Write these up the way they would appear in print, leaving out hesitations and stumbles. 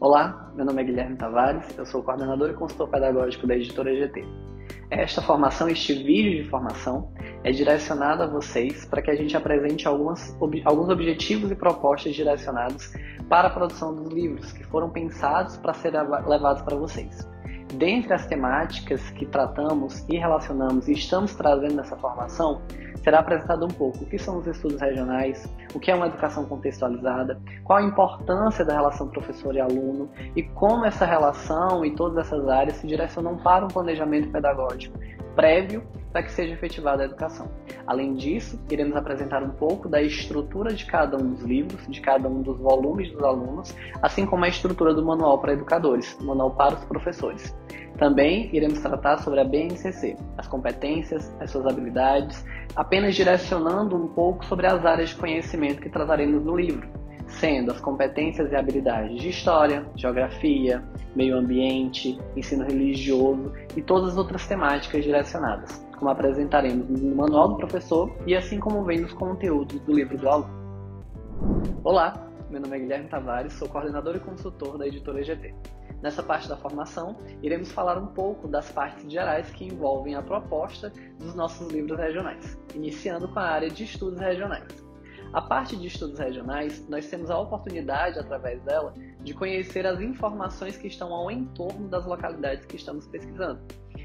Olá, meu nome é Guilherme Tavares, eu sou coordenador e consultor pedagógico da editora GT. Esta formação, este vídeo de formação, é direcionado a vocês para que a gente apresente alguns objetivos e propostas direcionados para a produção dos livros que foram pensados para serem levados para vocês. Dentre as temáticas que tratamos e relacionamos e estamos trazendo nessa formação, será apresentado um pouco o que são os estudos regionais, o que é uma educação contextualizada, qual a importância da relação professor e aluno e como essa relação e todas essas áreas se direcionam para um planejamento pedagógico prévio para que seja efetivada a educação. Além disso, iremos apresentar um pouco da estrutura de cada um dos livros, de cada um dos volumes dos alunos, assim como a estrutura do manual para educadores, o manual para os professores. Também iremos tratar sobre a BNCC, as competências, as suas habilidades, apenas direcionando um pouco sobre as áreas de conhecimento que trataremos no livro, sendo as competências e habilidades de história, geografia, meio ambiente, ensino religioso e todas as outras temáticas direcionadas, como apresentaremos no manual do professor e assim como vem nos conteúdos do livro do aluno. Olá, meu nome é Guilherme Tavares, sou coordenador e consultor da editora GT. Nessa parte da formação, iremos falar um pouco das partes gerais que envolvem a proposta dos nossos livros regionais, iniciando com a área de estudos regionais. A parte de estudos regionais, nós temos a oportunidade, através dela, de conhecer as informações que estão ao entorno das localidades que estamos pesquisando.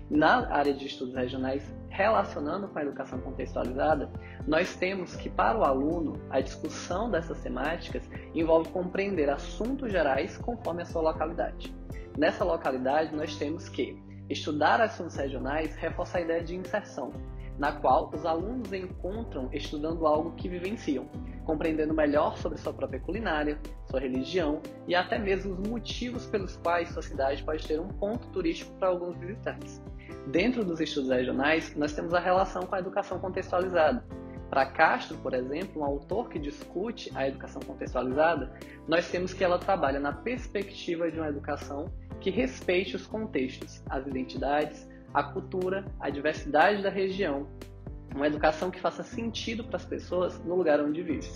Na área de estudos regionais, relacionando com a educação contextualizada, nós temos que, para o aluno, a discussão dessas temáticas envolve compreender assuntos gerais conforme a sua localidade. Nessa localidade, nós temos que estudar assuntos regionais reforça a ideia de inserção, na qual os alunos encontram estudando algo que vivenciam, compreendendo melhor sobre sua própria culinária, sua religião e até mesmo os motivos pelos quais sua cidade pode ter um ponto turístico para alguns visitantes. Dentro dos estudos regionais, nós temos a relação com a educação contextualizada. Para Castro, por exemplo, um autor que discute a educação contextualizada, nós temos que ela trabalha na perspectiva de uma educação que respeite os contextos, as identidades, a cultura, a diversidade da região, uma educação que faça sentido para as pessoas no lugar onde vivem.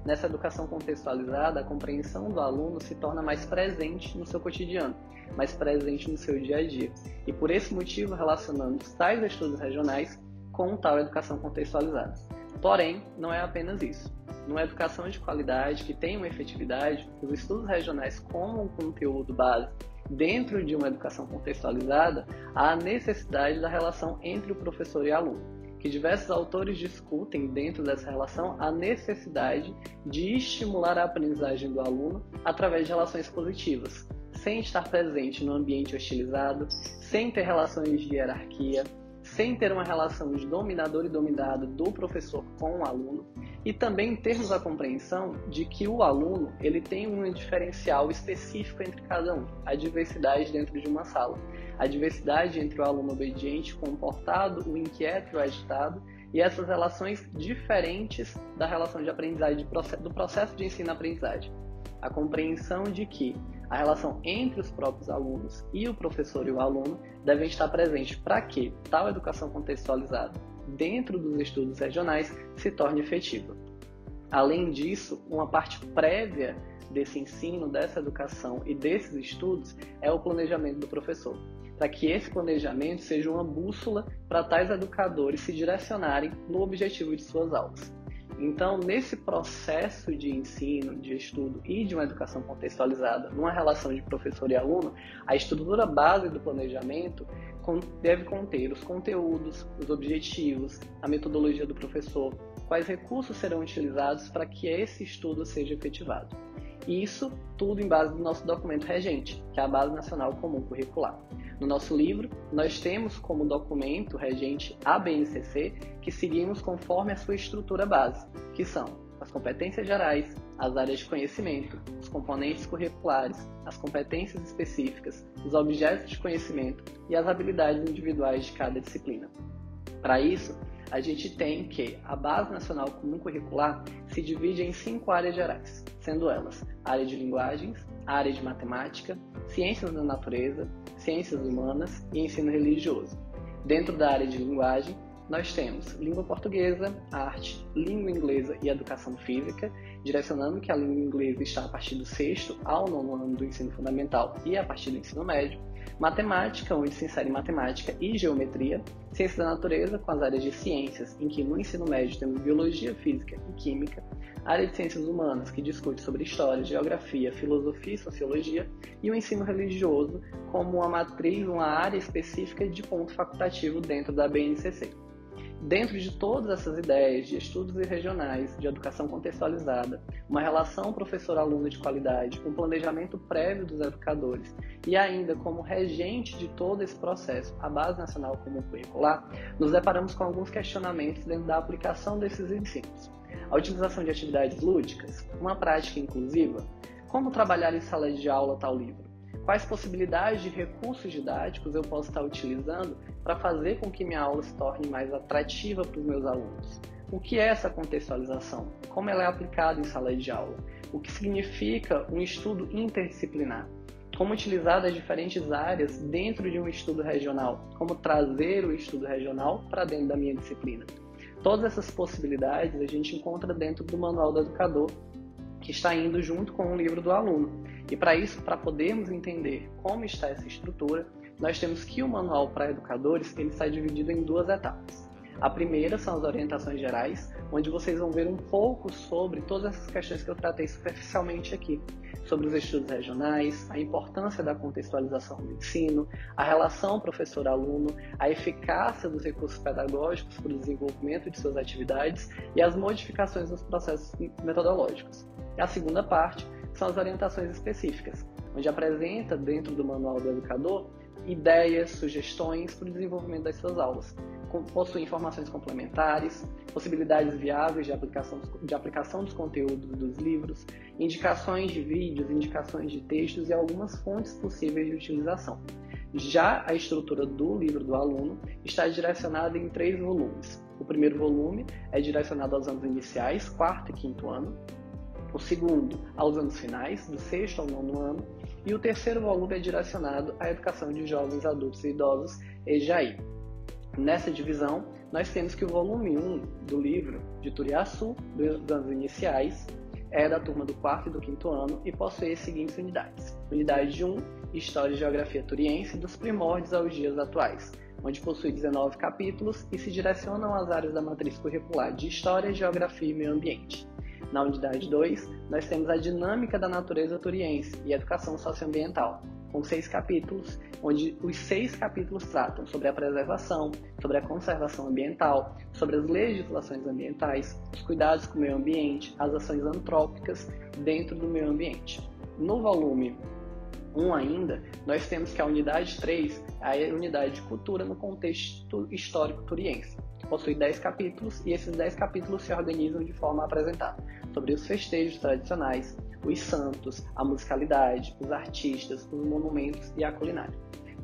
Nessa educação contextualizada, a compreensão do aluno se torna mais presente no seu cotidiano, mais presente no seu dia a dia. E por esse motivo, relacionando tais estudos regionais com tal educação contextualizada. Porém, não é apenas isso. Numa educação de qualidade que tem uma efetividade, os estudos regionais como um conteúdo base dentro de uma educação contextualizada, há a necessidade da relação entre o professor e aluno, que diversos autores discutem dentro dessa relação a necessidade de estimular a aprendizagem do aluno através de relações positivas, sem estar presente no ambiente hostilizado, sem ter relações de hierarquia, sem ter uma relação de dominador e dominado do professor com o aluno, e também termos a compreensão de que o aluno ele tem um diferencial específico entre cada um, a diversidade dentro de uma sala, a diversidade entre o aluno obediente, comportado, o inquieto e o agitado, e essas relações diferentes da relação de aprendizagem, do processo de ensino-aprendizagem. A compreensão de que a relação entre os próprios alunos e o professor e o aluno devem estar presentes para que tal educação contextualizada dentro dos estudos regionais se torne efetiva. Além disso, uma parte prévia desse ensino, dessa educação e desses estudos é o planejamento do professor, para que esse planejamento seja uma bússola para tais educadores se direcionarem no objetivo de suas aulas. Então, nesse processo de ensino, de estudo e de uma educação contextualizada, numa relação de professor e aluno, a estrutura base do planejamento deve conter os conteúdos, os objetivos, a metodologia do professor, quais recursos serão utilizados para que esse estudo seja efetivado. Isso tudo em base do nosso documento regente, que é a Base Nacional Comum Curricular. No nosso livro, nós temos como documento regente a BNCC, que seguimos conforme a sua estrutura base, que são as competências gerais, as áreas de conhecimento, os componentes curriculares, as competências específicas, os objetos de conhecimento e as habilidades individuais de cada disciplina. Para isso, a gente tem que a Base Nacional Comum Curricular se divide em 5 áreas gerais, sendo elas a área de linguagens, a área de matemática, ciências da natureza, ciências humanas e ensino religioso. Dentro da área de linguagem, nós temos língua portuguesa, arte, língua inglesa e educação física, direcionando que a língua inglesa está a partir do 6º ao 9º ano do ensino fundamental e a partir do ensino médio. Matemática, onde se insere matemática e geometria. Ciência da natureza, com as áreas de ciências, em que no ensino médio temos biologia, física e química. Área de ciências humanas, que discute sobre história, geografia, filosofia e sociologia. E o ensino religioso, como uma matriz, uma área específica de ponto facultativo dentro da BNCC. Dentro de todas essas ideias de estudos regionais, de educação contextualizada, uma relação professor-aluno de qualidade, um planejamento prévio dos educadores e ainda como regente de todo esse processo, a Base Nacional Comum Curricular, nos deparamos com alguns questionamentos dentro da aplicação desses ensinos. A utilização de atividades lúdicas, uma prática inclusiva, como trabalhar em sala de aula tal livro? Quais possibilidades de recursos didáticos eu posso estar utilizando para fazer com que minha aula se torne mais atrativa para os meus alunos? O que é essa contextualização? Como ela é aplicada em sala de aula? O que significa um estudo interdisciplinar? Como utilizar as diferentes áreas dentro de um estudo regional? Como trazer o estudo regional para dentro da minha disciplina? Todas essas possibilidades a gente encontra dentro do Manual do Educador, que está indo junto com o livro do aluno. E para isso, para podermos entender como está essa estrutura, nós temos que o Manual para Educadores ele está dividido em 2 etapas. A primeira são as orientações gerais, onde vocês vão ver um pouco sobre todas essas questões que eu tratei superficialmente aqui, sobre os estudos regionais, a importância da contextualização do ensino, a relação professor-aluno, a eficácia dos recursos pedagógicos para o desenvolvimento de suas atividades e as modificações nos processos metodológicos. A segunda parte são as orientações específicas, onde apresenta dentro do Manual do Educador ideias, sugestões para o desenvolvimento das suas aulas. Possui informações complementares, possibilidades viáveis de aplicação dos conteúdos dos livros, indicações de vídeos, indicações de textos e algumas fontes possíveis de utilização. Já a estrutura do livro do aluno está direcionada em 3 volumes. O primeiro volume é direcionado aos anos iniciais, 4º e 5º ano. O segundo, aos anos finais, do 6º ao 9º ano. E o terceiro volume é direcionado à educação de jovens, adultos e idosos, EJAI. Nessa divisão, nós temos que o volume 1 do livro de Turiaçu, dos anos iniciais, é da turma do 4º e do 5º ano e possui as seguintes unidades. Unidade 1, História e Geografia Turiense, dos primórdios aos dias atuais, onde possui 19 capítulos e se direcionam às áreas da matriz curricular de História, Geografia e Meio Ambiente. Na unidade 2, nós temos a dinâmica da natureza turiense e educação socioambiental, com 6 capítulos, onde os 6 capítulos tratam sobre a preservação, sobre a conservação ambiental, sobre as legislações ambientais, os cuidados com o meio ambiente, as ações antrópicas dentro do meio ambiente. No volume 1 ainda, nós temos que a unidade 3 é a unidade de cultura no contexto histórico turiense. Possui 10 capítulos e esses 10 capítulos se organizam de forma a apresentar sobre os festejos tradicionais, os santos, a musicalidade, os artistas, os monumentos e a culinária.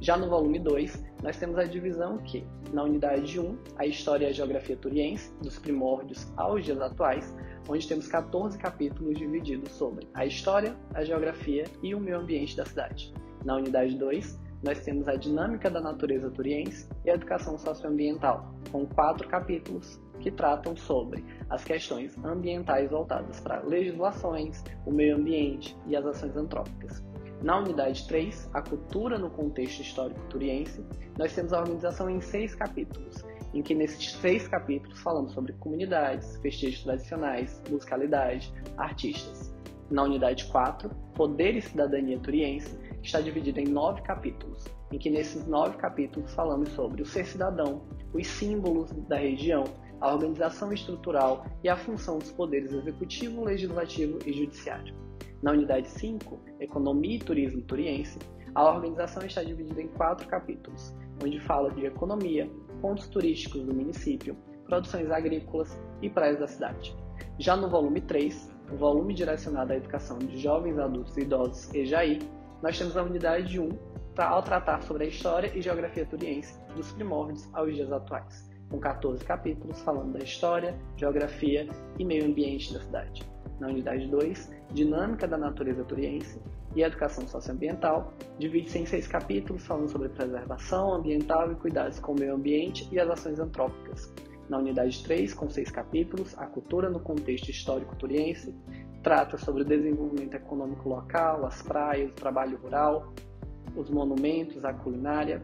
Já no volume 2, nós temos a divisão que, na unidade 1, a História e a Geografia Turiense, dos primórdios aos dias atuais, onde temos 14 capítulos divididos sobre a história, a geografia e o meio ambiente da cidade. Na unidade 2, nós temos a dinâmica da natureza turiense e a educação socioambiental, com 4 capítulos que tratam sobre as questões ambientais voltadas para legislações, o meio ambiente e as ações antrópicas. Na unidade 3, a cultura no contexto histórico turiense, nós temos a organização em 6 capítulos, em que nesses 6 capítulos falamos sobre comunidades, festejos tradicionais, musicalidade, artistas. Na unidade 4, Poder e Cidadania Turiense, está dividida em 9 capítulos, em que nesses 9 capítulos falamos sobre o ser cidadão, os símbolos da região, a organização estrutural e a função dos poderes executivo, legislativo e judiciário. Na unidade 5, Economia e Turismo Turiense, a organização está dividida em 4 capítulos, onde fala de economia, pontos turísticos do município, produções agrícolas e praias da cidade. Já no volume 3, o volume direcionado à educação de jovens, adultos e idosos, EJAI, nós temos a unidade 1, ao tratar sobre a história e geografia turiense, dos primórdios aos dias atuais, com 14 capítulos falando da história, geografia e meio ambiente da cidade. Na unidade 2, Dinâmica da Natureza Turiense, e Educação Socioambiental, divide-se em 6 capítulos falando sobre preservação ambiental e cuidados com o meio ambiente e as ações antrópicas. Na unidade 3, com 6 capítulos, a cultura no contexto histórico turiense, trata sobre o desenvolvimento econômico local, as praias, o trabalho rural, os monumentos, a culinária.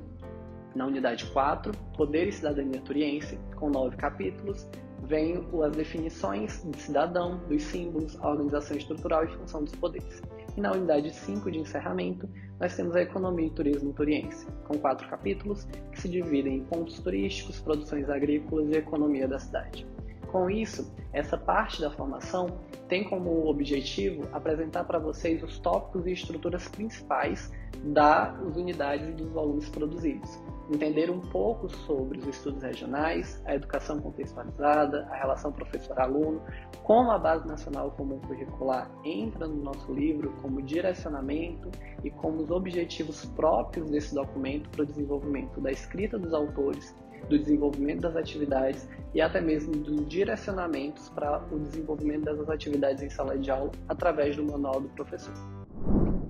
Na unidade 4, Poder e Cidadania Turiense, com 9 capítulos, vem as definições de cidadão, dos símbolos, a organização estrutural e função dos poderes. E na unidade 5 de encerramento, nós temos a Economia e Turismo Turiense, com 4 capítulos que se dividem em pontos turísticos, produções agrícolas e economia da cidade. Com isso, essa parte da formação tem como objetivo apresentar para vocês os tópicos e estruturas principais das unidades e dos volumes produzidos. Entender um pouco sobre os estudos regionais, a educação contextualizada, a relação professor-aluno, como a Base Nacional Comum Curricular entra no nosso livro como direcionamento e como os objetivos próprios desse documento para o desenvolvimento da escrita dos autores, do desenvolvimento das atividades e até mesmo dos direcionamentos para o desenvolvimento dessas atividades em sala de aula através do manual do professor.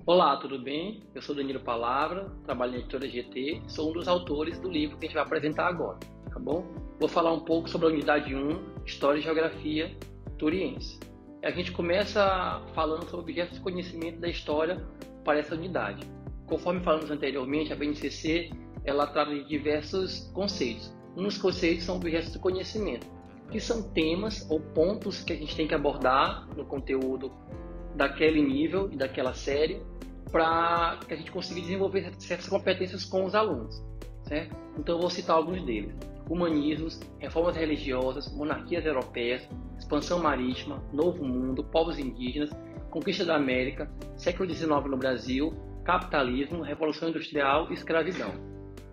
Olá, tudo bem? Eu sou Danilo Palavra, trabalho na editora GT, sou um dos autores do livro que a gente vai apresentar agora, tá bom? Vou falar um pouco sobre a unidade 1, História e Geografia Turiense. A gente começa falando sobre objetos de conhecimento da história para essa unidade. Conforme falamos anteriormente, a BNCC ela trata de diversos conceitos. Um dos conceitos são objetos de conhecimento, que são temas ou pontos que a gente tem que abordar no conteúdo daquele nível e daquela série para que a gente consiga desenvolver certas competências com os alunos, certo? Então eu vou citar alguns deles: humanismos, reformas religiosas, monarquias europeias, expansão marítima, novo mundo, povos indígenas, conquista da América, século XIX no Brasil, capitalismo, revolução industrial e escravidão.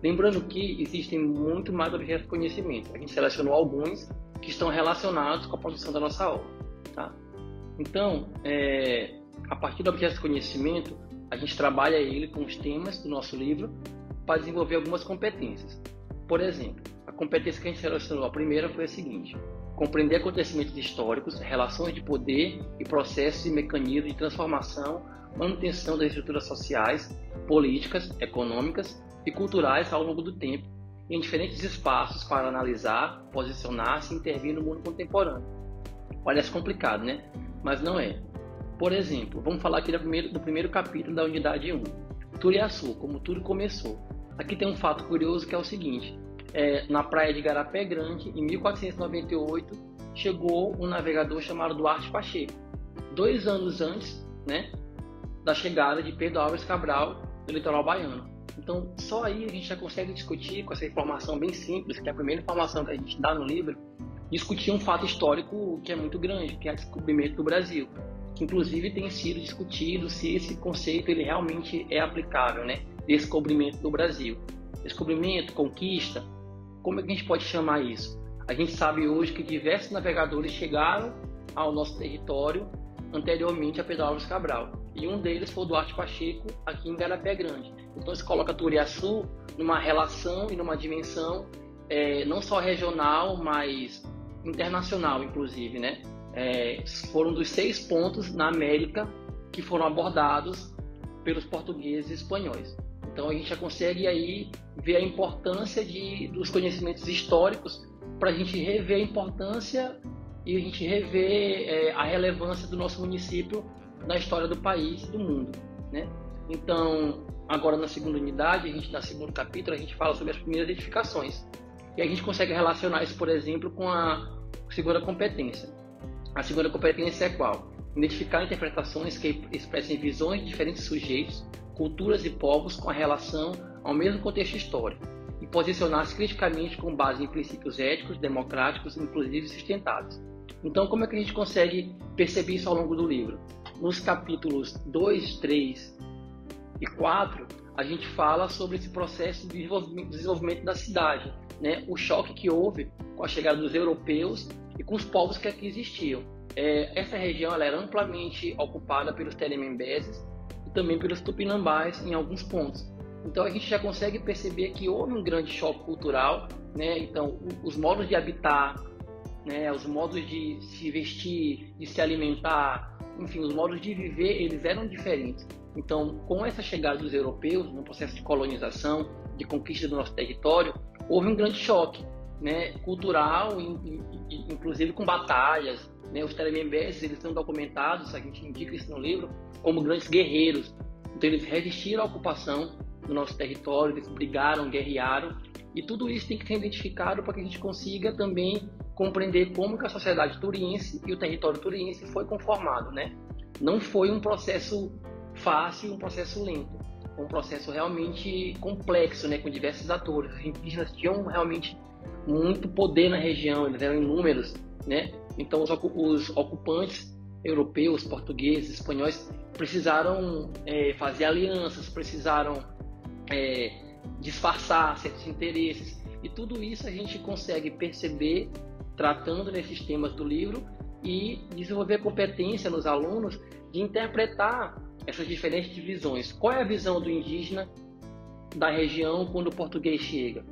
Lembrando que existem muito mais objetos de conhecimento. A gente selecionou alguns que estão relacionados com a produção da nossa aula, tá? Então, a partir do objeto de conhecimento, a gente trabalha ele com os temas do nosso livro para desenvolver algumas competências. Por exemplo, a competência que a gente selecionou, a primeira foi a seguinte: compreender acontecimentos históricos, relações de poder e processos e mecanismos de transformação, manutenção das estruturas sociais, políticas, econômicas e culturais ao longo do tempo, em diferentes espaços para analisar, posicionar-se e intervir no mundo contemporâneo. Parece complicado, né? Mas não é. Por exemplo, vamos falar aqui do primeiro capítulo da unidade 1, Turiaçu, como tudo começou. Aqui tem um fato curioso que é o seguinte: na praia de Igarapé Grande, em 1498, chegou um navegador chamado Duarte Pacheco, 2 anos antes, né, da chegada de Pedro Álvares Cabral no litoral baiano. Então, só aí a gente já consegue discutir, com essa informação bem simples, que é a primeira informação que a gente dá no livro, discutir um fato histórico que é muito grande, que é o descobrimento do Brasil, que inclusive tem sido discutido se esse conceito ele realmente é aplicável, né? Descobrimento do Brasil. Descobrimento, conquista, como é que a gente pode chamar isso? A gente sabe hoje que diversos navegadores chegaram ao nosso território anteriormente a Pedro Álvares Cabral, e um deles foi o Duarte Pacheco, aqui em Igarapé Grande. Então se coloca Turiaçu numa relação e numa dimensão não só regional, mas internacional, inclusive, né? Foram dos 6 pontos na América que foram abordados pelos portugueses e espanhóis. Então a gente já consegue aí ver a importância dos conhecimentos históricos para a gente rever a importância e a gente rever a relevância do nosso município na história do país e do mundo, né? Então, agora na segunda unidade, no segundo capítulo, a gente fala sobre as primeiras edificações. E a gente consegue relacionar isso, por exemplo, com a segunda competência. A segunda competência é qual? Identificar interpretações que expressem visões de diferentes sujeitos, culturas e povos com a relação ao mesmo contexto histórico e posicionar-se criticamente com base em princípios éticos, democráticos, inclusive sustentáveis. Então, como é que a gente consegue perceber isso ao longo do livro? Nos capítulos 2, 3 e 4, a gente fala sobre esse processo de desenvolvimento da cidade, né? O choque que houve com a chegada dos europeus e com os povos que aqui existiam. Essa região ela era amplamente ocupada pelos Teremembeses e também pelos Tupinambás em alguns pontos. Então a gente já consegue perceber que houve um grande choque cultural, né? Então os modos de habitar, né? Os modos de se vestir, de se alimentar, enfim, os modos de viver, eles eram diferentes. Então, com essa chegada dos europeus, no processo de colonização, de conquista do nosso território, houve um grande choque, né, cultural, inclusive com batalhas, né? Os Tremembés, eles são documentados, a gente indica isso no livro, como grandes guerreiros. Então, eles resistiram à ocupação do nosso território, eles brigaram, guerrearam, e tudo isso tem que ser identificado para que a gente consiga também compreender como que a sociedade turiense e o território turiense foi conformado, né? Não foi um processo fácil, um processo lento, um processo realmente complexo, né, com diversos atores. Os indígenas tinham realmente muito poder na região, eles eram inúmeros, né? Então os ocupantes europeus, portugueses, espanhóis precisaram fazer alianças, precisaram disfarçar certos interesses, e tudo isso a gente consegue perceber tratando nesses temas do livro e desenvolver a competência nos alunos de interpretar essas diferentes divisões. Qual é a visão do indígena da região quando o português chega?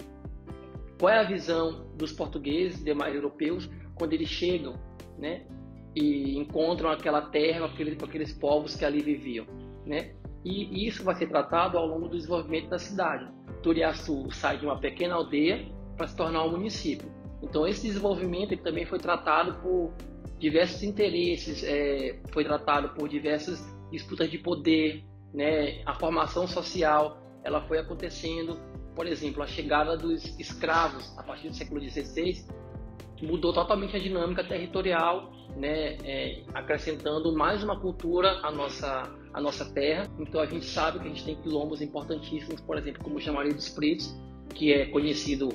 Qual é a visão dos portugueses e demais europeus quando eles chegam, né, e encontram aquela terra com aqueles povos que ali viviam, né? E isso vai ser tratado ao longo do desenvolvimento da cidade. Turiaçu sai de uma pequena aldeia para se tornar um município. Então esse desenvolvimento ele também foi tratado por diversos interesses, foi tratado por diversas disputas de poder, né? A formação social ela foi acontecendo. Por exemplo, a chegada dos escravos a partir do século XVI mudou totalmente a dinâmica territorial, né? Acrescentando mais uma cultura à nossa terra. Então a gente sabe que a gente tem quilombos importantíssimos, por exemplo, como o Chamariz dos Pretos, que é conhecido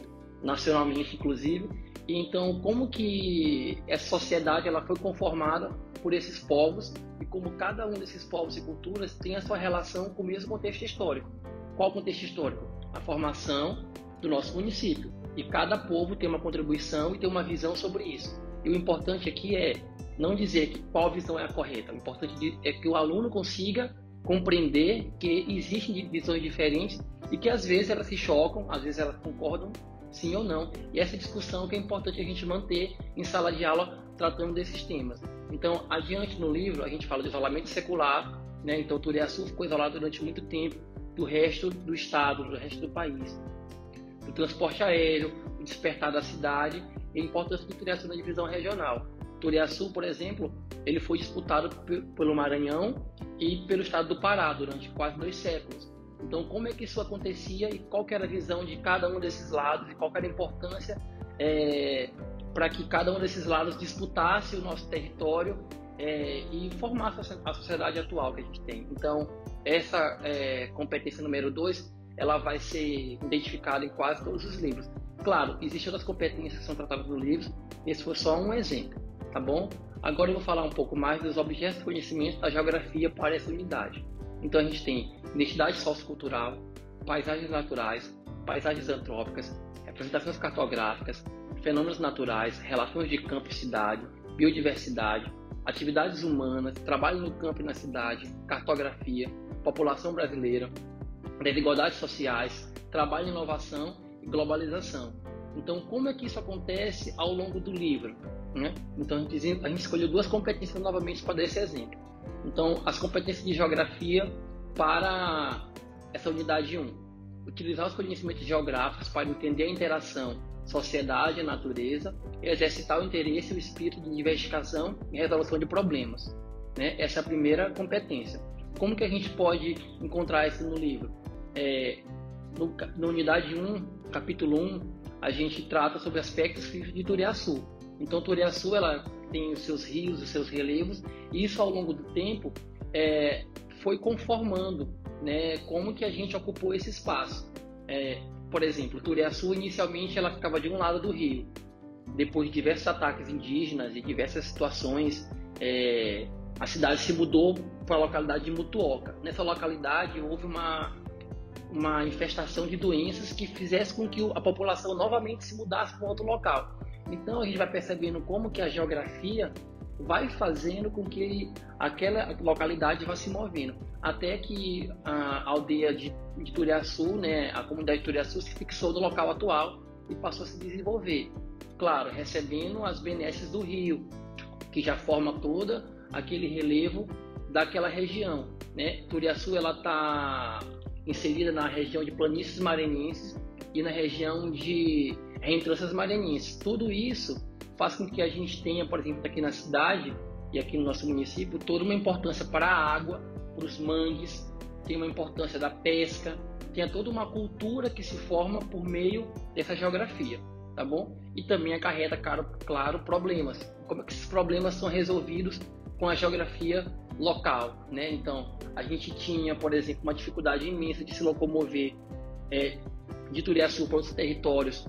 nacionalmente, inclusive. E então, como que essa sociedade ela foi conformada por esses povos e como cada um desses povos e culturas tem a sua relação com o mesmo contexto histórico. Qual o contexto histórico? A formação do nosso município. E cada povo tem uma contribuição e tem uma visão sobre isso. E o importante aqui é não dizer que qual visão é a correta. O importante é que o aluno consiga compreender que existem visões diferentes e que às vezes elas se chocam, às vezes elas concordam, sim ou não. E essa discussão que é importante a gente manter em sala de aula tratando desses temas. Então, adiante no livro, a gente fala de isolamento secular, né? Então, Turiaçu ficou isolado durante muito tempo do resto do estado, do resto do país. Do transporte aéreo, o despertar da cidade e a importância do Turiaçu na divisão regional. Turiaçu, por exemplo, ele foi disputado pelo Maranhão e pelo estado do Pará durante quase 2 séculos. Então, como é que isso acontecia e qual que era a visão de cada um desses lados e qual que era a importância para que cada um desses lados disputasse o nosso território e formasse a sociedade atual que a gente tem. Então, essa competência número 2, ela vai ser identificada em quase todos os livros. Claro, existem outras competências que são tratadas no livro, esse foi só um exemplo, tá bom? Agora eu vou falar um pouco mais dos objetos de conhecimento da geografia para essa unidade. Então a gente tem identidade sociocultural, paisagens naturais, paisagens antrópicas, representações cartográficas, fenômenos naturais, relações de campo e cidade, biodiversidade, atividades humanas, trabalho no campo e na cidade, cartografia, população brasileira, desigualdades sociais, trabalho, inovação e globalização. Então, como é que isso acontece ao longo do livro, né? Então, a gente escolheu 2 competências novamente para dar esse exemplo. Então, as competências de geografia para essa unidade 1. Utilizar os conhecimentos geográficos para entender a interação sociedade e natureza e exercitar o interesse e o espírito de investigação e resolução de problemas, né? Essa é a primeira competência. Como que a gente pode encontrar isso no livro? Na unidade 1, capítulo 1, a gente trata sobre aspectos físicos de Turiaçu. Então, Turiaçu ela tem os seus rios, os seus relevos, e isso ao longo do tempo foi conformando, né, como que a gente ocupou esse espaço. Por exemplo, Turiaçu inicialmente ela ficava de um lado do rio. Depois de diversos ataques indígenas e diversas situações, a cidade se mudou para a localidade de Mutuoca. Nessa localidade houve uma infestação de doenças que fizesse com que a população novamente se mudasse para outro local. Então a gente vai percebendo como que a geografia vai fazendo com que aquela localidade vá se movendo, até que a aldeia de Turiaçu, né, a comunidade de Turiaçu se fixou no local atual e passou a se desenvolver. Claro, recebendo as benesses do rio, que já forma todo aquele relevo daquela região, né? Turiaçu ela está inserida na região de planícies maranhenses e na região de reentrâncias maranhenses. Tudo isso faz com que a gente tenha, por exemplo, aqui na cidade e aqui no nosso município, toda uma importância para a água, para os mangues, tem uma importância da pesca, tem toda uma cultura que se forma por meio dessa geografia, tá bom? E também acarreta, claro, problemas. Como é que esses problemas são resolvidos com a geografia local, né? Então, a gente tinha, por exemplo, uma dificuldade imensa de se locomover de Turiaçu para outros territórios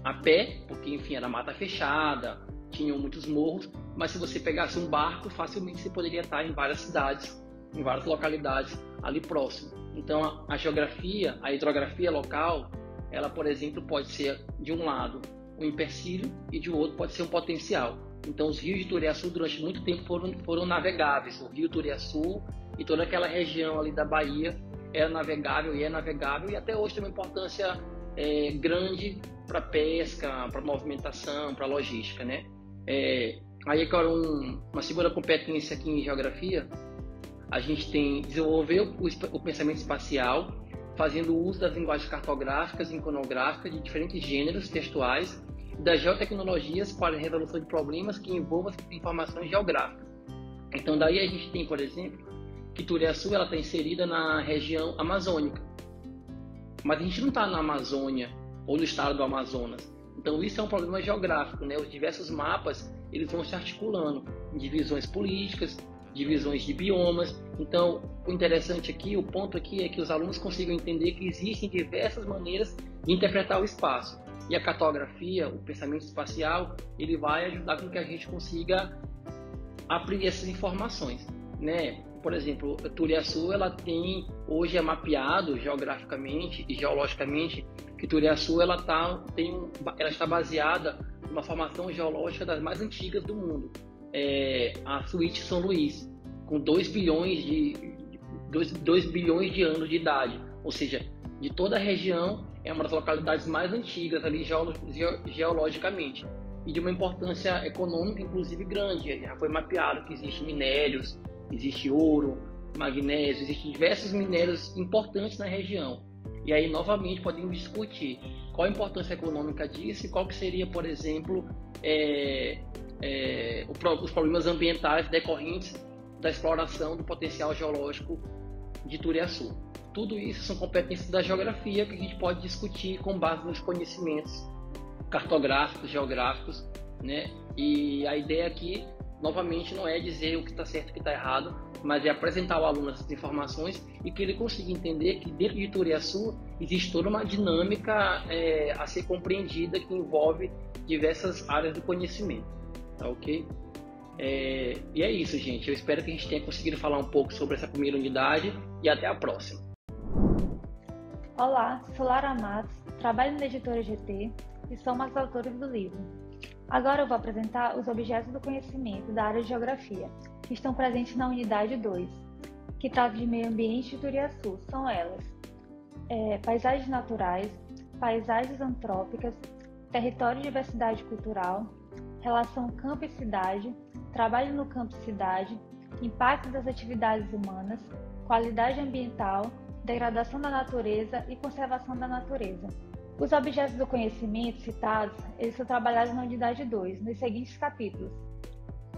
a pé, porque, enfim, era mata fechada, tinham muitos morros, mas se você pegasse um barco, facilmente você poderia estar em várias cidades, em várias localidades ali próximo. Então, a geografia, a hidrografia local, ela, por exemplo, pode ser, de um lado, um empecilho e de outro pode ser um potencial. Então, os rios de Turiaçu, durante muito tempo, foram navegáveis. O rio Turiaçu e toda aquela região ali da Bahia era navegável e é navegável, e até hoje tem uma importância grande para pesca, para movimentação, para logística, né? Aí, agora, uma segunda competência aqui em geografia, a gente tem desenvolver o pensamento espacial, fazendo uso das linguagens cartográficas e iconográficas de diferentes gêneros textuais e das geotecnologias para a resolução de problemas que envolvam informações geográficas. Então, daí a gente tem, por exemplo, que Turiaçu está inserida na região amazônica, mas a gente não está na Amazônia ou no estado do Amazonas. Então, isso é um problema geográfico, né? Os diversos mapas eles vão se articulando em divisões políticas, divisões de biomas. Então, o interessante aqui, o ponto aqui é que os alunos consigam entender que existem diversas maneiras de interpretar o espaço. E a cartografia, o pensamento espacial, ele vai ajudar com que a gente consiga apreender essas informações, né? Por exemplo, Turiaçu, ela hoje é mapeado geograficamente e geologicamente que Turiaçu ela está baseada numa formação geológica das mais antigas do mundo. A Suíte São Luís, com 2 bilhões de anos de idade, ou seja, de toda a região é uma das localidades mais antigas ali geologicamente e de uma importância econômica inclusive grande. Já foi mapeado que existem minérios, existe ouro, magnésio, existem diversos minérios importantes na região. E aí novamente podemos discutir qual a importância econômica disso e qual que seria, por exemplo, os problemas ambientais decorrentes da exploração do potencial geológico de Turiaçu. Tudo isso são competências da geografia que a gente pode discutir com base nos conhecimentos cartográficos, geográficos, né? E a ideia aqui, novamente, não é dizer o que está certo e o que está errado, mas é apresentar ao aluno essas informações e que ele consiga entender que dentro de Turiaçu existe toda uma dinâmica a ser compreendida que envolve diversas áreas do conhecimento. Tá ok? E é isso, gente. Eu espero que a gente tenha conseguido falar um pouco sobre essa primeira unidade e até a próxima. Olá, sou Lara Matos, trabalho na editora GT e sou uma das autoras do livro. Agora eu vou apresentar os objetos do conhecimento da área de geografia, que estão presentes na unidade 2, que trata de meio ambiente de Turiaçu. São elas: paisagens naturais, paisagens antrópicas, território e diversidade cultural, relação campo e cidade, trabalho no campo e cidade, impacto das atividades humanas, qualidade ambiental, degradação da natureza e conservação da natureza. Os objetos do conhecimento citados, eles são trabalhados na unidade 2, nos seguintes capítulos.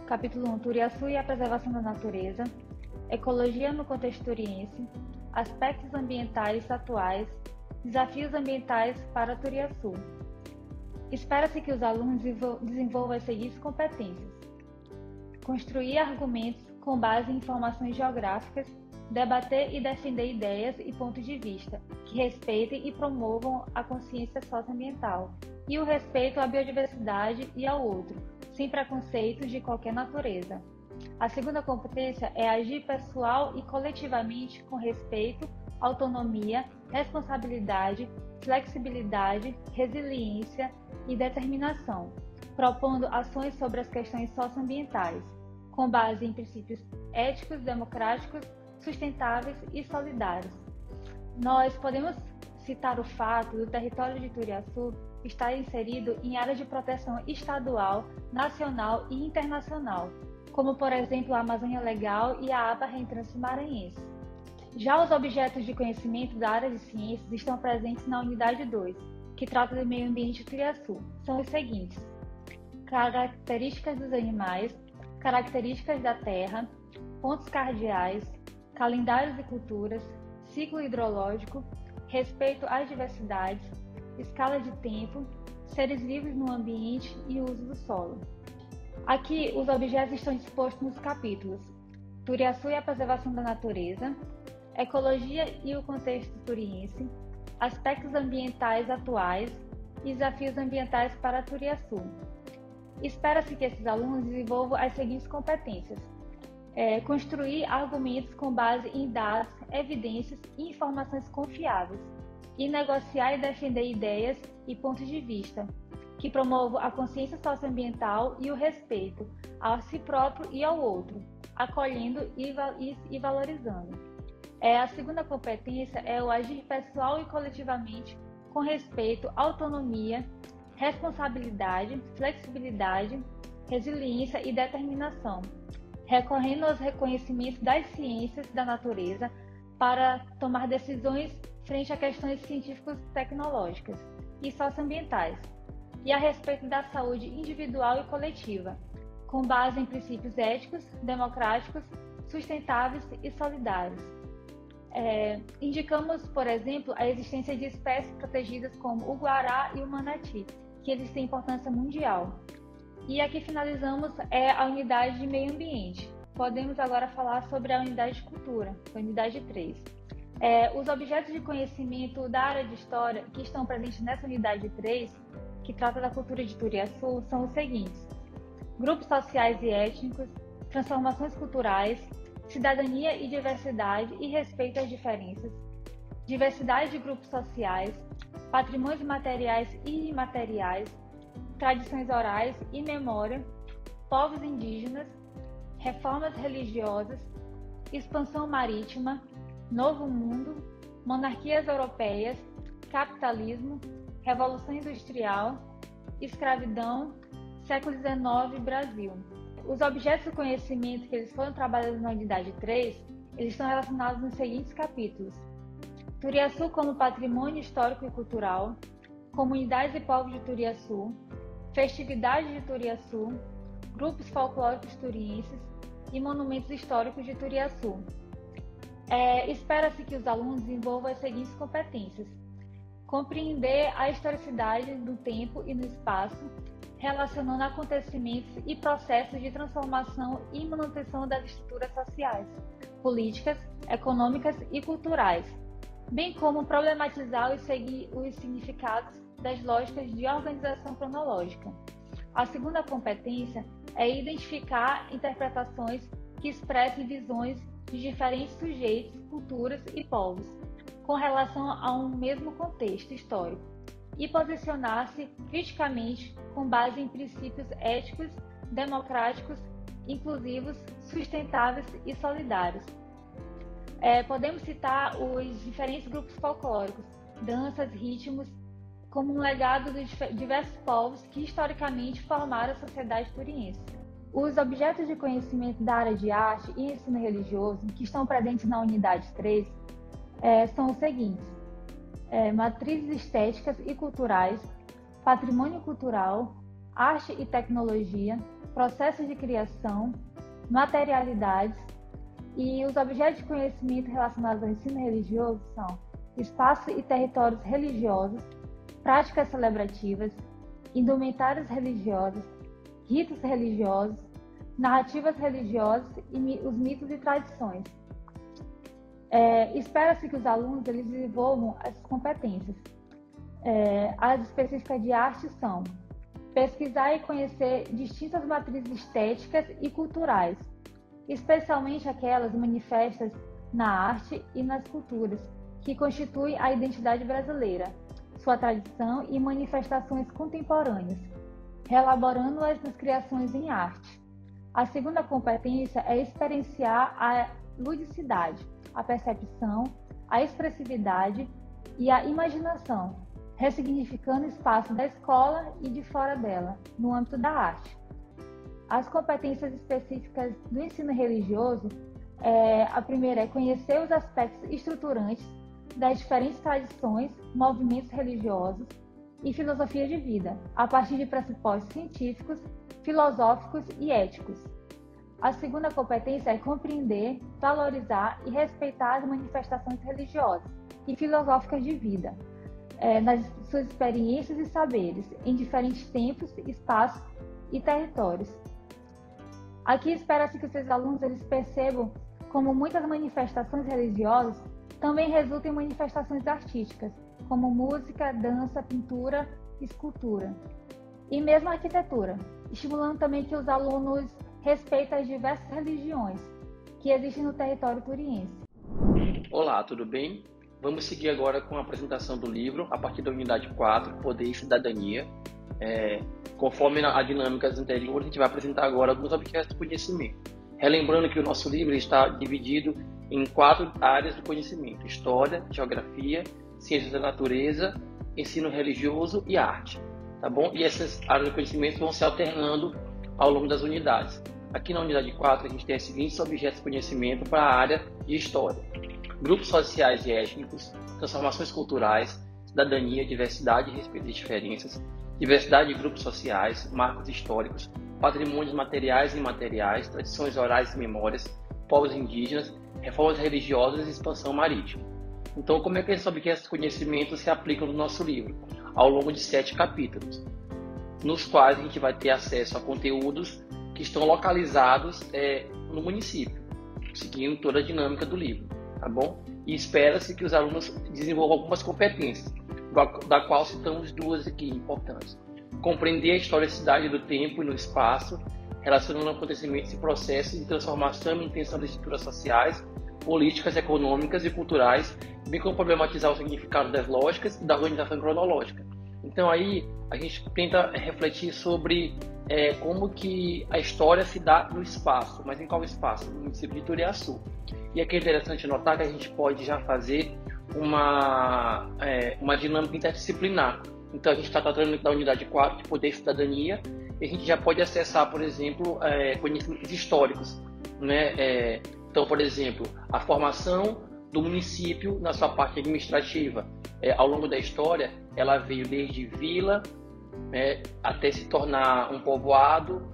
Capítulo 1, Turiaçu e a preservação da natureza, ecologia no contexto turiense, aspectos ambientais atuais, desafios ambientais para Turiaçu. Espera-se que os alunos desenvolvam as seguintes competências: construir argumentos com base em informações geográficas, debater e defender ideias e pontos de vista que respeitem e promovam a consciência socioambiental e o respeito à biodiversidade e ao outro, sem preconceitos de qualquer natureza. A segunda competência é agir pessoal e coletivamente com respeito, autonomia, responsabilidade, flexibilidade, resiliência e determinação, propondo ações sobre as questões socioambientais, com base em princípios éticos, democráticos, sustentáveis e solidários. Nós podemos citar o fato do território de Turiaçu estar inserido em área de proteção estadual, nacional e internacional, como por exemplo a Amazônia Legal e a APA Reentrância Maranhense. Já os objetos de conhecimento da área de ciências estão presentes na unidade 2, que trata do meio ambiente Turiaçu. São os seguintes: características dos animais, características da terra, pontos cardeais, calendários e culturas, ciclo hidrológico, respeito às diversidades, escala de tempo, seres vivos no ambiente e uso do solo. Aqui, os objetos estão dispostos nos capítulos Turiaçu e a preservação da natureza, ecologia e o contexto turiense, aspectos ambientais atuais e desafios ambientais para Turiaçu. Espera-se que esses alunos desenvolvam as seguintes competências: construir argumentos com base em dados, evidências e informações confiáveis, e negociar e defender ideias e pontos de vista que promovam a consciência socioambiental e o respeito a si próprio e ao outro, acolhendo e valorizando. A segunda competência é o agir pessoal e coletivamente com respeito, autonomia, responsabilidade, flexibilidade, resiliência e determinação, recorrendo aos reconhecimentos das ciências da natureza para tomar decisões frente a questões científicas, tecnológicas e socioambientais, e a respeito da saúde individual e coletiva, com base em princípios éticos, democráticos, sustentáveis e solidários. Indicamos, por exemplo, a existência de espécies protegidas como o guará e o manati, que eles têm importância mundial. E aqui finalizamos a unidade de meio ambiente. Podemos agora falar sobre a unidade de cultura, a unidade 3. Os objetos de conhecimento da área de história que estão presentes nessa unidade 3, que trata da cultura de Turiaçu, são os seguintes: grupos sociais e étnicos, transformações culturais, cidadania e diversidade e respeito às diferenças, diversidade de grupos sociais, patrimônios materiais e imateriais, tradições orais e memória, povos indígenas, reformas religiosas, expansão marítima, novo mundo, monarquias europeias, capitalismo, revolução industrial, escravidão, século XIX, Brasil. Os objetos do conhecimento que eles foram trabalhados na unidade 3, eles estão relacionados nos seguintes capítulos: Turiaçu como patrimônio histórico e cultural, comunidades e povos de Turiaçu, festividades de Turiaçu, grupos folclóricos turienses e monumentos históricos de Turiaçu. Espera-se que os alunos desenvolvam as seguintes competências: compreender a historicidade do tempo e no espaço, relacionando acontecimentos e processos de transformação e manutenção das estruturas sociais, políticas, econômicas e culturais, bem como problematizar os significados das lógicas de organização cronológica. A segunda competência é identificar interpretações que expressem visões de diferentes sujeitos, culturas e povos com relação a um mesmo contexto histórico e posicionar-se criticamente com base em princípios éticos, democráticos, inclusivos, sustentáveis e solidários. Podemos citar os diferentes grupos folclóricos, danças, ritmos, como um legado de diversos povos que historicamente formaram a sociedade turiense. Os objetos de conhecimento da área de arte e ensino religioso que estão presentes na unidade 3 são os seguintes: matrizes estéticas e culturais, patrimônio cultural, arte e tecnologia, processos de criação, materialidades. E os objetos de conhecimento relacionados ao ensino religioso são espaços e territórios religiosos, práticas celebrativas, indumentárias religiosas, ritos religiosos, narrativas religiosas e os mitos e tradições. Espera-se que os alunos eles desenvolvam essas competências. As específicas de arte são pesquisar e conhecer distintas matrizes estéticas e culturais, especialmente aquelas manifestas na arte e nas culturas, que constituem a identidade brasileira, sua tradição e manifestações contemporâneas, reelaborando-as nas criações em arte. A segunda competência é experienciar a ludicidade, a percepção, a expressividade e a imaginação, ressignificando o espaço da escola e de fora dela, no âmbito da arte. As competências específicas do ensino religioso, a primeira é conhecer os aspectos estruturantes das diferentes tradições, movimentos religiosos e filosofia de vida, a partir de pressupostos científicos, filosóficos e éticos. A segunda competência é compreender, valorizar e respeitar as manifestações religiosas e filosóficas de vida, nas suas experiências e saberes, em diferentes tempos, espaços e territórios. Aqui espera-se que os seus alunos eles percebam como muitas manifestações religiosas também resultam em manifestações artísticas, como música, dança, pintura, escultura e mesmo arquitetura, estimulando também que os alunos respeitem as diversas religiões que existem no território turiense. Olá, tudo bem? Vamos seguir agora com a apresentação do livro, a partir da unidade 4, Poder e Cidadania. Conforme a dinâmicas anteriores, a gente vai apresentar agora alguns objetos do conhecimento. Relembrando que o nosso livro está dividido em 4 áreas do conhecimento: História, Geografia, Ciências da Natureza, Ensino Religioso e Arte. Tá bom? E essas áreas do conhecimento vão se alternando ao longo das unidades. Aqui na unidade 4, a gente tem os seguintes objetos de conhecimento para a área de História: grupos sociais e étnicos, transformações culturais, cidadania, diversidade e respeito às diferenças, diversidade de grupos sociais, marcos históricos, patrimônios materiais e imateriais, tradições orais e memórias, povos indígenas, reformas religiosas e expansão marítima. Então, como é que esses objetos de conhecimento se aplicam no nosso livro? Ao longo de 7 capítulos, nos quais a gente vai ter acesso a conteúdos que estão localizados no município, seguindo toda a dinâmica do livro, tá bom? E espera-se que os alunos desenvolvam algumas competências, da qual citamos 2 aqui importantes: compreender a historicidade do tempo e no espaço, relacionando acontecimentos e processos de transformação e manutenção das estruturas sociais, políticas, econômicas e culturais, bem como problematizar o significado das lógicas e da organização cronológica. Então aí a gente tenta refletir sobre como que a história se dá no espaço, mas em qual espaço? No município de Turiaçu. E aqui é interessante notar que a gente pode já fazer uma dinâmica interdisciplinar. Então a gente está tratando da unidade 4 de Poder e Cidadania, e a gente já pode acessar, por exemplo, conhecimentos históricos, né? Então, por exemplo, a formação do município na sua parte administrativa. Ao longo da história, ela veio desde vila, até se tornar um povoado,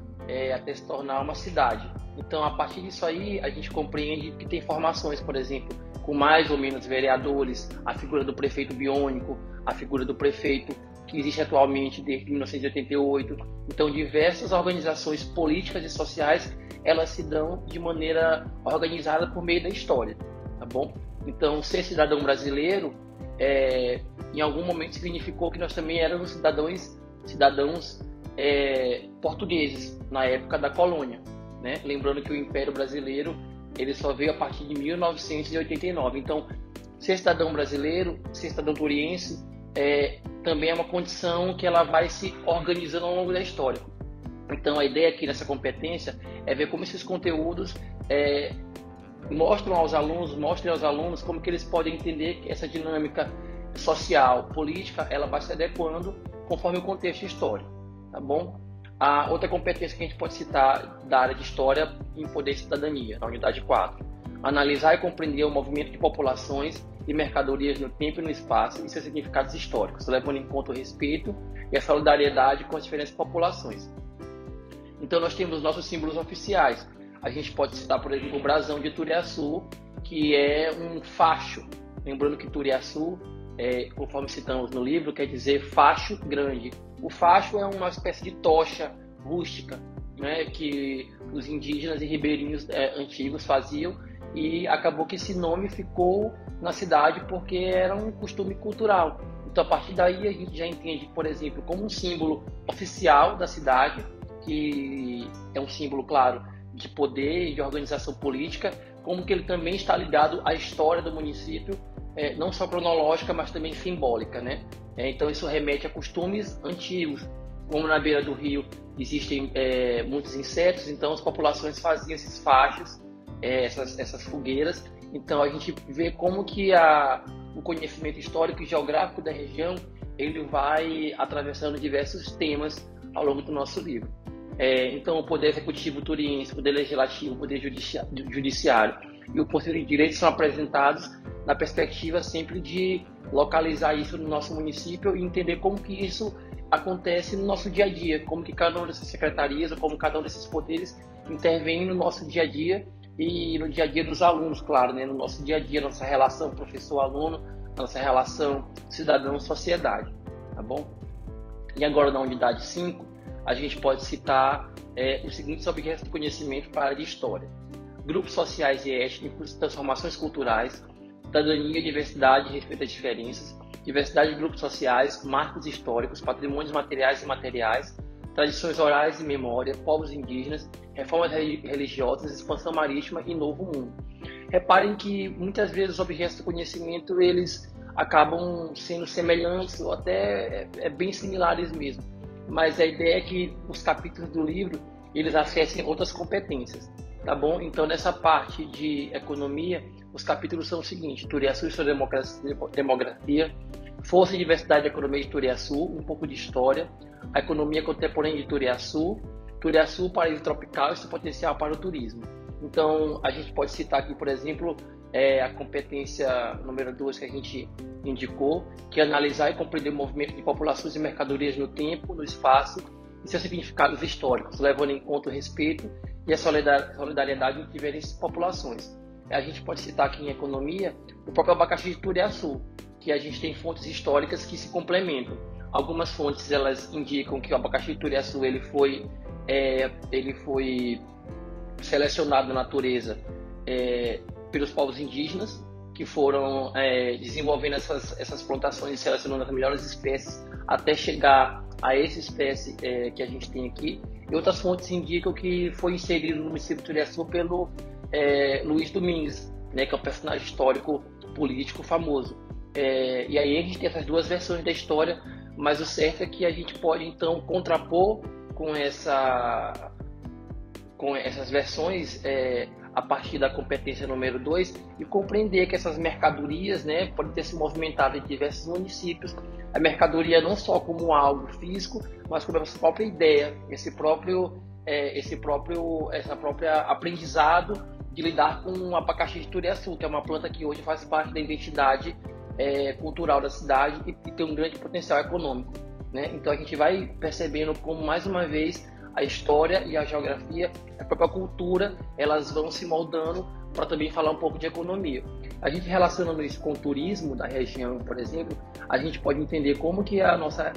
até se tornar uma cidade. Então, a partir disso aí, a gente compreende que tem formações, por exemplo, com mais ou menos vereadores, a figura do prefeito biônico, a figura do prefeito que existe atualmente desde 1988. Então, diversas organizações políticas e sociais, elas se dão de maneira organizada por meio da história, tá bom? Então, ser cidadão brasileiro, em algum momento significou que nós também éramos cidadãos portugueses, na época da colônia, né? Lembrando que o Império Brasileiro ele só veio a partir de 1989. Então, ser cidadão brasileiro, ser cidadão turiense, também é uma condição que ela vai se organizando ao longo da história. Então, a ideia aqui nessa competência é ver como esses conteúdos mostrem aos alunos como que eles podem entender que essa dinâmica social, política, ela vai se adequando conforme o contexto histórico, tá bom? A outra competência que a gente pode citar da área de História em Poder e Cidadania, na unidade 4. Analisar e compreender o movimento de populações e mercadorias no tempo e no espaço e seus significados históricos, levando em conta o respeito e a solidariedade com as diferentes populações. Então, nós temos nossos símbolos oficiais. A gente pode citar, por exemplo, o brasão de Turiaçu, que é um facho. Lembrando que Turiaçu, conforme citamos no livro, quer dizer facho grande. O facho é uma espécie de tocha rústica, né, que os indígenas e ribeirinhos antigos faziam, e acabou que esse nome ficou na cidade porque era um costume cultural. Então, a partir daí, a gente já entende, por exemplo, como um símbolo oficial da cidade, que é um símbolo, claro, de poder e de organização política, como que ele também está ligado à história do município, não só cronológica, mas também simbólica, né? Então, isso remete a costumes antigos, como na beira do rio existem muitos insetos, então as populações faziam esses fachos, essas fogueiras. Então, a gente vê como que o conhecimento histórico e geográfico da região ele vai atravessando diversos temas ao longo do nosso livro. Então, o Poder Executivo turiense, o Poder Legislativo, o Poder Judiciário e o Poder de Direito são apresentados na perspectiva sempre de localizar isso no nosso município e entender como que isso acontece no nosso dia a dia, como que cada uma dessas secretarias, ou como cada um desses poderes intervém no nosso dia a dia e no dia a dia dos alunos, claro, né? No nosso dia a dia, nossa relação professor-aluno, nossa relação cidadão-sociedade, tá bom? E agora na unidade 5, a gente pode citar os seguintes objetos de conhecimento para a área de história: grupos sociais e étnicos, transformações culturais, cidadania, diversidade e respeito às diferenças, diversidade de grupos sociais, marcos históricos, patrimônios materiais e imateriais, tradições orais e memória, povos indígenas, reformas religiosas, expansão marítima e novo mundo. Reparem que muitas vezes os objetos de conhecimento eles acabam sendo semelhantes ou até bem similares mesmo, mas a ideia é que os capítulos do livro eles acessem outras competências, tá bom? Então nessa parte de economia, os capítulos são os seguintes: Turiaçu e sua demografia, força e diversidade da economia de Turiaçu, um pouco de história, a economia contemporânea de Turiaçu, Turiaçu, paraíso tropical e seu potencial para o turismo. Então, a gente pode citar aqui, por exemplo, a competência número 2 que a gente indicou, que é analisar e compreender o movimento de populações e mercadorias no tempo, no espaço e seus significados históricos, levando em conta o respeito e a solidariedade entre diferentes populações. A gente pode citar aqui em economia o próprio abacaxi de Turiaçu, que a gente tem fontes históricas que se complementam. Algumas fontes elas indicam que o abacaxi de Turiaçu ele foi selecionado na natureza pelos povos indígenas, que foram desenvolvendo essas plantações e selecionando as melhores espécies até chegar a essa espécie que a gente tem aqui. E outras fontes indicam que foi inserido no município de Turiaçu pelo Luiz Domingues, né, que é um personagem histórico político famoso. E aí a gente tem essas duas versões da história, mas o certo é que a gente pode então contrapor com essas versões a partir da competência número 2 e compreender que essas mercadorias, né, podem ter se movimentado em diversos municípios. A mercadoria não só como algo físico, mas como essa própria ideia, esse próprio aprendizado de lidar com o abacaxi de Turiaçu, que é uma planta que hoje faz parte da identidade cultural da cidade e tem um grande potencial econômico, né? Então a gente vai percebendo como, mais uma vez, a história e a geografia, a própria cultura, elas vão se moldando para também falar um pouco de economia. A gente relacionando isso com o turismo da região, por exemplo, a gente pode entender como que a nossa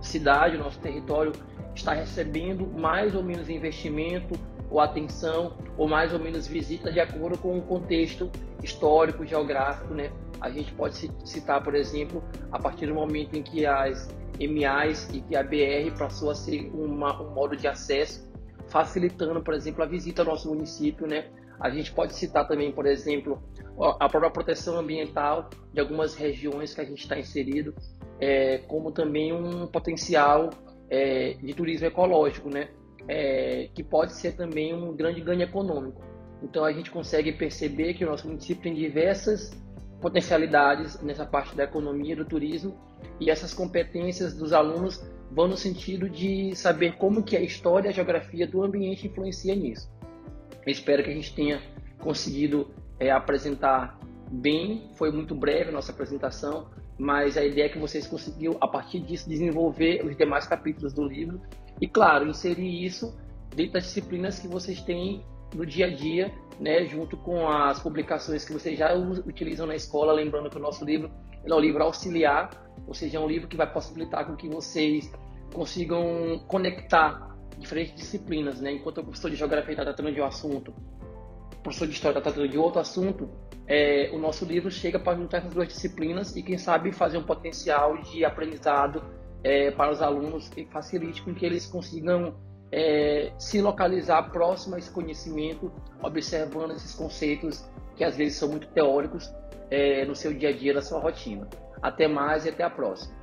cidade, o nosso território está recebendo mais ou menos investimento ou atenção, ou mais ou menos visita de acordo com o contexto histórico, geográfico, né? A gente pode citar, por exemplo, a partir do momento em que as MAs e que a BR passou a ser um modo de acesso, facilitando, por exemplo, a visita ao nosso município, né? A gente pode citar também, por exemplo, a própria proteção ambiental de algumas regiões que a gente está inserido, como também um potencial de turismo ecológico, né? Que pode ser também um grande ganho econômico. Então a gente consegue perceber que o nosso município tem diversas potencialidades nessa parte da economia, do turismo, e essas competências dos alunos vão no sentido de saber como que a história e a geografia do ambiente influencia nisso. Eu espero que a gente tenha conseguido apresentar bem. Foi muito breve a nossa apresentação, mas a ideia é que vocês conseguiram, a partir disso, desenvolver os demais capítulos do livro e, claro, inserir isso dentro das disciplinas que vocês têm no dia a dia, né, junto com as publicações que vocês já utilizam na escola. Lembrando que o nosso livro é um livro auxiliar, ou seja, é um livro que vai possibilitar com que vocês consigam conectar diferentes disciplinas, né? Enquanto o professor de geografia está tratando de um assunto, o professor de história está tratando de outro assunto, o nosso livro chega para juntar essas duas disciplinas e, quem sabe, fazer um potencial de aprendizado para os alunos que facilite com que eles consigam se localizar próximo a esse conhecimento, observando esses conceitos que às vezes são muito teóricos no seu dia a dia, na sua rotina. Até mais e até a próxima.